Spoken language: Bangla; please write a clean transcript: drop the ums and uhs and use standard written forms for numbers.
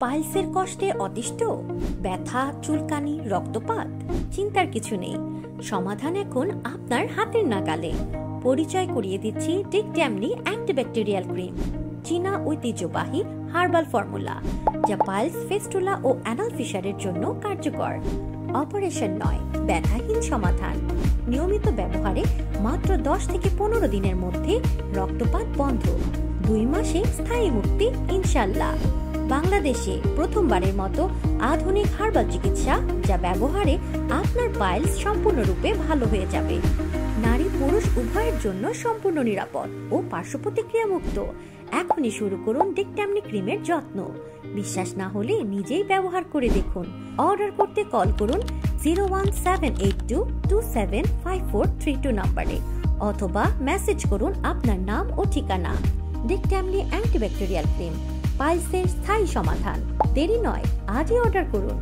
পাইলসের কষ্টে অতিষ্ঠ, ব্যথা, চুলকানি, রক্তপাত? চিন্তার কিছু নেই, সমাধান এখন আপনার হাতের নাগালে। পরিচয় করিয়ে দিচ্ছি ডিকট্যামনি অ্যান্টিব্যাকটেরিয়াল ক্রিম, চীনা ঐতিহ্যবাহী হার্বাল ফর্মুলা, যা পাইলস, ফেস্টুলা ও অ্যানাল ফিশারের জন্য কার্যকর। অপারেশন নয়, ব্যথাহীন সমাধান। নিয়মিত ব্যবহারে মাত্র 10 থেকে 15 দিনের মধ্যে রক্তপাত বন্ধ, 2 মাসে স্থায়ী মুক্তি ইনশাল্লাহ। বাংলাদেশে প্রথমবারের মতো আধুনিক হার্বাল চিকিৎসা, যা ব্যবহারে আপনার পাইলস সম্পূর্ণরূপে ভালো হয়ে যাবে। নারী পুরুষ উভয়ের জন্য সম্পূর্ণ নিরাপদ ও পার্শ্ব প্রতিক্রিয়া মুক্ত। এখনই শুরু করুন ডিকট্যামনি ক্রিমের যত্ন। বিশ্বাস না হলে নিজেই ব্যবহার করে দেখুন। অর্ডার করতে কল করুন 01782275432 নম্বরে, অথবা মেসেজ করুন আপনার নাম ও ঠিকানা। ডিকট্যামনি অ্যান্টিব্যাকটেরিয়াল ক্রিম, পাইলসের স্থায়ী সমাধান। দেরি নয়, আজই অর্ডার করুন।